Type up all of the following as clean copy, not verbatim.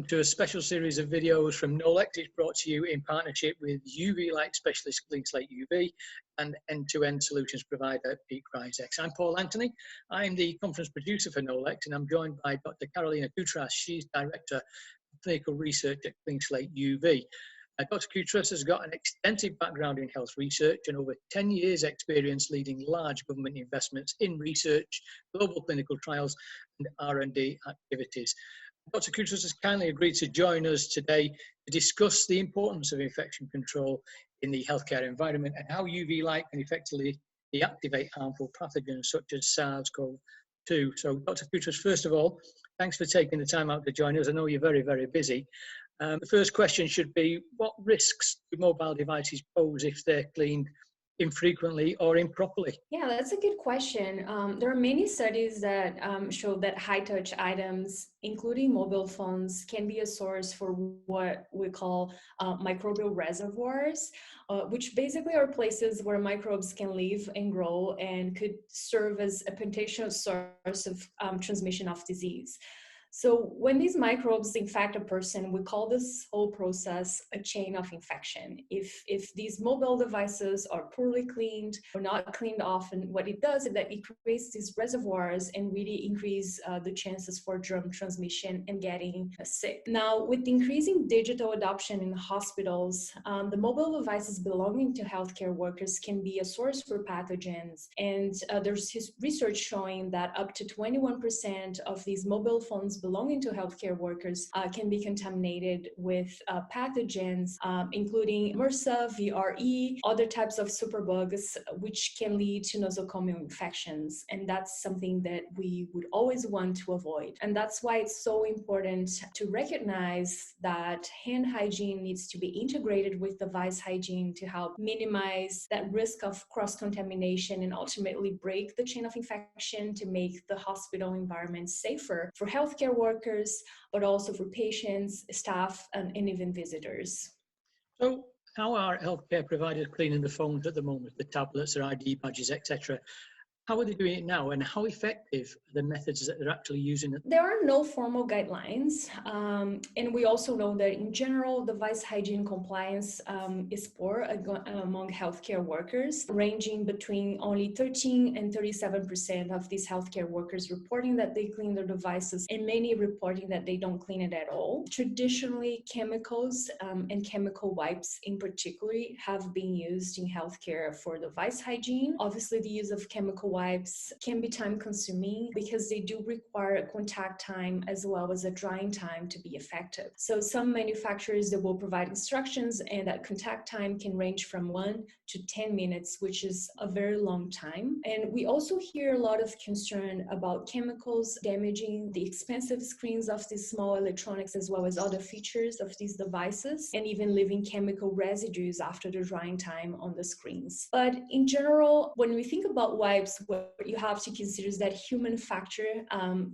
welcome to a special series of videos from Knowlex. It's brought to you in partnership with UV light specialist CleanSlate UV and end-to-end solutions provider Peak-Ryzex. I'm Paul Anthony. I'm the conference producer for Knowlex, and I'm joined by Dr. Carolina Koutras. She's Director of Clinical Research at CleanSlate UV. Dr. Koutras has got an extensive background in health research and over 10 years experience leading large government investments in research, global clinical trials and R&D activities. Dr. Koutras has kindly agreed to join us today to discuss the importance of infection control in the healthcare environment and how UV light can effectively deactivate harmful pathogens such as SARS-CoV-2. So Dr. Koutras, first of all, thanks for taking the time out to join us. I know you're very, very busy. The first question should be, what risks do mobile devices pose if they're cleaned infrequently or improperly? Yeah, that's a good question. There are many studies that show that high-touch items, including mobile phones, can be a source for what we call microbial reservoirs, which basically are places where microbes can live and grow and could serve as a potential source of transmission of disease. So when these microbes infect a person, we call this whole process a chain of infection. If these mobile devices are poorly cleaned or not cleaned often, what it does is that it creates these reservoirs and really increase the chances for germ transmission and getting sick. Now, with increasing digital adoption in hospitals, the mobile devices belonging to healthcare workers can be a source for pathogens. And there's research showing that up to 21% of these mobile phones belonging to healthcare workers can be contaminated with pathogens, including MRSA, VRE, other types of superbugs, which can lead to nosocomial infections. And that's something that we would always want to avoid. And that's why it's so important to recognize that hand hygiene needs to be integrated with device hygiene to help minimize that risk of cross-contamination and ultimately break the chain of infection to make the hospital environment safer for healthcare workers, but also for patients, staff, and even visitors. So how are healthcare providers cleaning the phones at the moment, the tablets, their ID badges, etc.? How are they doing it now, and how effective are the methods that they're actually using? There are no formal guidelines, and we also know that in general, device hygiene compliance is poor among healthcare workers, ranging between only 13 and 37% of these healthcare workers reporting that they clean their devices, and many reporting that they don't clean it at all. Traditionally, chemicals and chemical wipes in particular have been used in healthcare for device hygiene. Obviously, the use of chemical wipes can be time consuming because they do require a contact time as well as a drying time to be effective. So some manufacturers that will provide instructions, and that contact time can range from 1 to 10 minutes, which is a very long time. And we also hear a lot of concern about chemicals damaging the expensive screens of these small electronics as well as other features of these devices, and even leaving chemical residues after the drying time on the screens. But in general, when we think about wipes, what you have to consider is that human factor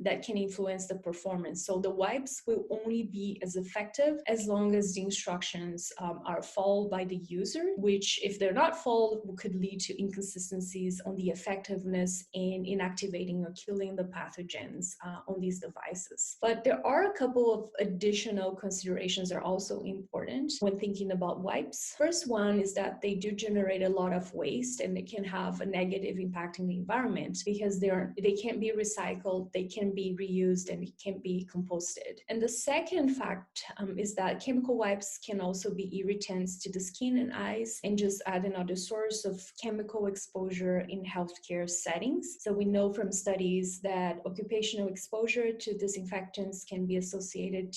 that can influence the performance. So the wipes will only be as effective as long as the instructions are followed by the user, which if they're not followed could lead to inconsistencies on the effectiveness in inactivating or killing the pathogens on these devices. But there are a couple of additional considerations that are also important when thinking about wipes. First one is that they do generate a lot of waste, and they can have a negative impact in the environment because they can't be recycled, they can be reused, and it can be composted. And the second fact is that chemical wipes can also be irritants to the skin and eyes, and just add another source of chemical exposure in healthcare settings. So we know from studies that occupational exposure to disinfectants can be associated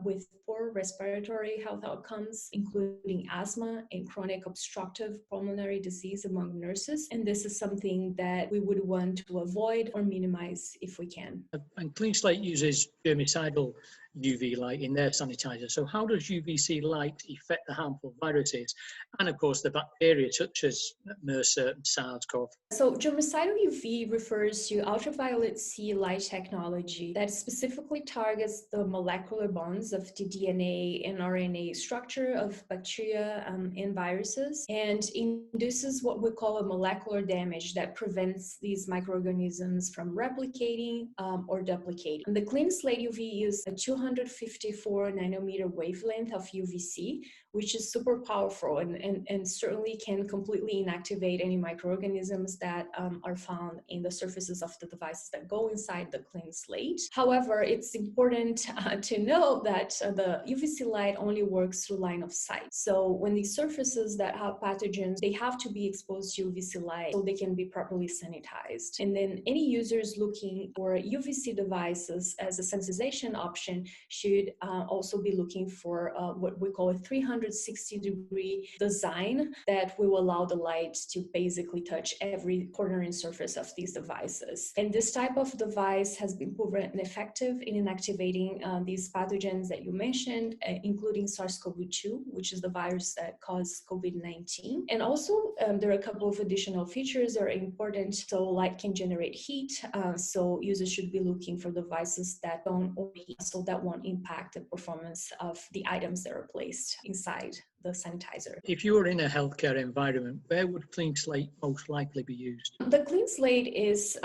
with poor respiratory health outcomes, including asthma and chronic obstructive pulmonary disease among nurses. And this is something that we would want to avoid or minimize if we can. And CleanSlate uses germicidal UV light in their sanitizer. So how does UVC light affect the harmful viruses and of course the bacteria such as MRSA and SARS-CoV? So germicidal UV refers to ultraviolet C light technology that specifically targets the molecular bonds of the DNA and RNA structure of bacteria and viruses, and induces what we call a molecular damage that prevents these microorganisms from replicating or duplicating. And the CleanSlate UV uses a 200 254 nanometer wavelength of UVC, which is super powerful and certainly can completely inactivate any microorganisms that are found in the surfaces of the devices that go inside the CleanSlate. However, it's important to know that the UVC light only works through line of sight. So when these surfaces that have pathogens, they have to be exposed to UVC light so they can be properly sanitized. And then any users looking for UVC devices as a sensitization option should also be looking for what we call a 360-degree design that will allow the light to basically touch every corner and surface of these devices. And this type of device has been proven effective in inactivating these pathogens that you mentioned, including SARS-CoV-2, which is the virus that caused COVID-19. And also, there are a couple of additional features that are important. So light can generate heat, so users should be looking for devices that don't overheat, so that won't impact the performance of the items that are placed inside the sanitizer. If you were in a healthcare environment, where would CleanSlate most likely be used? The CleanSlate is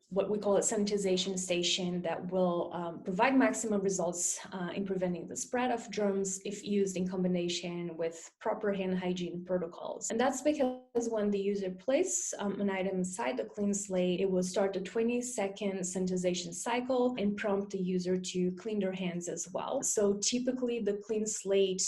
what we call a sanitization station that will provide maximum results in preventing the spread of germs if used in combination with proper hand hygiene protocols. And that's because when the user places an item inside the CleanSlate, it will start a 20-second sanitization cycle and prompt the user to clean their hands as well. So typically the CleanSlate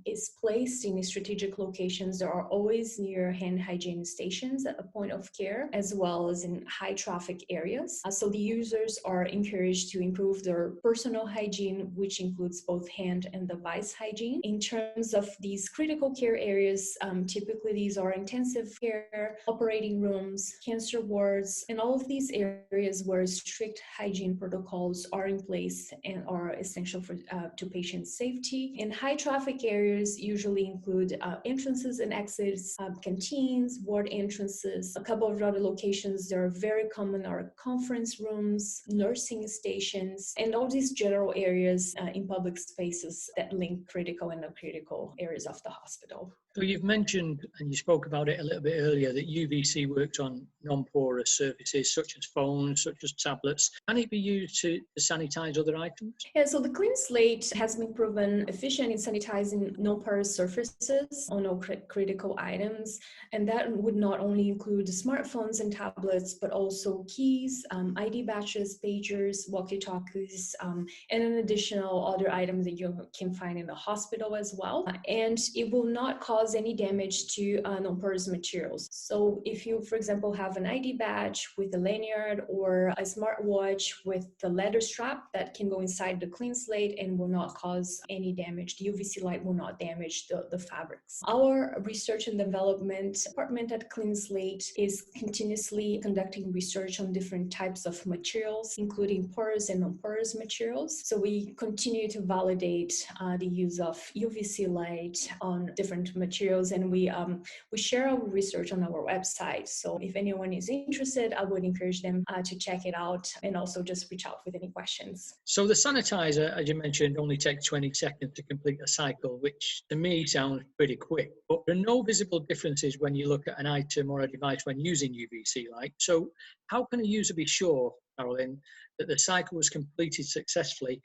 is placed in strategic locations that are always near hand hygiene stations at a point of care, as well as in high traffic areas. So the users are encouraged to improve their personal hygiene, which includes both hand and device hygiene. In terms of these critical care areas, typically these are intensive care, operating rooms, cancer wards, and all of these areas where strict hygiene protocols are in place and are essential for to patient safety. In high traffic areas usually include entrances and exits, canteens, ward entrances. A couple of other locations that are very common are conference rooms, nursing stations, and all these general areas in public spaces that link critical and non-critical areas of the hospital. So you've mentioned, and you spoke about it a little bit earlier, that UVC works on non-porous surfaces such as phones, such as tablets. Can it be used to sanitize other items? Yeah, so the CleanSlate has been proven efficient in sanitizing non-porous surfaces on all critical items, and that would not only include smartphones and tablets, but also keys, ID badges, pagers, walkie-talkies, and an additional other items that you can find in the hospital as well. And it will not cause any damage to non-porous materials. So if you, for example, have an ID badge with a lanyard or a smartwatch with the leather strap, that can go inside the CleanSlate and will not cause any damage. The UVC light will not damage the fabrics. Our research and development department at CleanSlate is continuously conducting research on different types of materials, including porous and non-porous materials. So we continue to validate the use of UVC light on different materials, and we share our research on our website. So if anyone is interested, I would encourage them to check it out and also just reach out with any questions. So the sanitizer, as you mentioned, only takes 20 seconds to complete a cycle, which to me sounds pretty quick. But there are no visible differences when you look at an item or a device when using UVC light. So how can a user be sure, Carolyn, that the cycle was completed successfully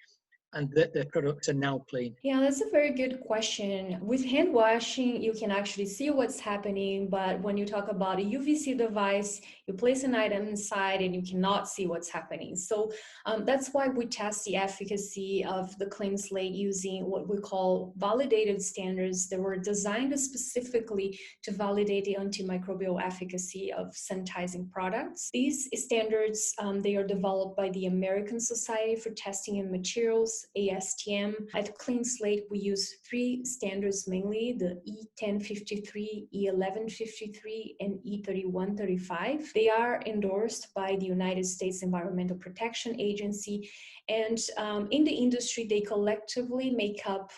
and that the products are now clean? Yeah, that's a very good question. With hand washing, you can actually see what's happening, but when you talk about a UVC device, you place an item inside and you cannot see what's happening. So that's why we test the efficacy of the CleanSlate using what we call validated standards that were designed specifically to validate the antimicrobial efficacy of sanitizing products. These standards, they are developed by the American Society for Testing and Materials, ASTM. At CleanSlate, we use 3 standards mainly, the E1053, E1153, and E3135. They are endorsed by the United States Environmental Protection Agency, and in the industry, they collectively make up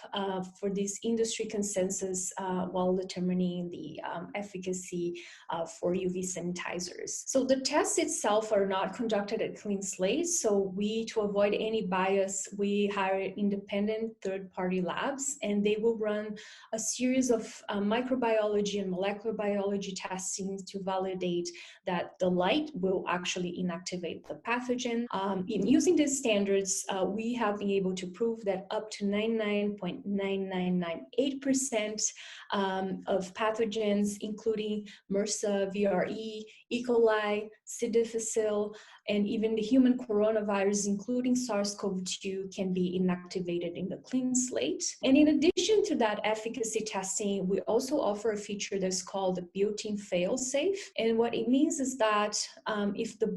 for this industry consensus while determining the efficacy for UV sanitizers. So the tests itself are not conducted at CleanSlate, so to avoid any bias, we hire independent third-party labs, and they will run a series of microbiology and molecular biology testing to validate that the light will actually inactivate the pathogen. In using these standards, we have been able to prove that up to 99.9998% of pathogens, including MRSA, VRE, E. coli, C. difficile, and even the human coronavirus, including SARS-CoV-2, can be inactivated in the CleanSlate. And in addition to that efficacy testing, we also offer a feature that's called the built-in fail-safe. And what it means is that if the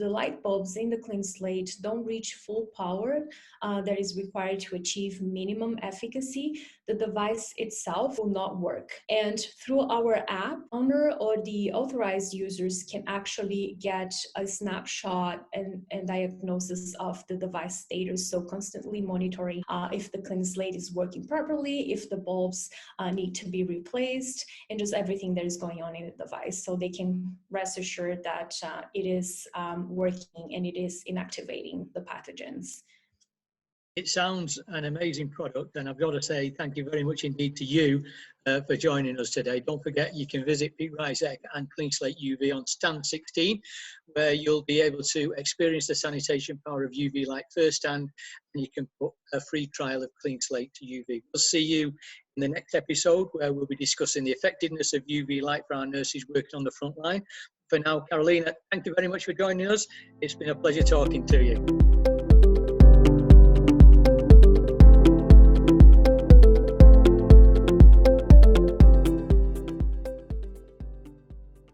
light bulbs in the CleanSlate don't reach full power that is required to achieve minimum efficacy, the device itself will not work. And through our app, owner or the authorized users can actually get a snapshot and diagnosis of the device status, so constantly monitoring if the CleanSlate is working properly, if the bulbs need to be replaced, and just everything that is going on in the device, so they can rest assured that it is working and it is inactivating the pathogens. It sounds an amazing product, and I've got to say thank you very much indeed to you for joining us today. Don't forget you can visit Peak-Ryzex and CleanSlate UV on stand 16, where you'll be able to experience the sanitation power of UV light firsthand, and you can put a free trial of CleanSlate UV. We'll see you in the next episode, where we'll be discussing the effectiveness of UV light for our nurses working on the front line. For now, Carolina, thank you very much for joining us. It's been a pleasure talking to you.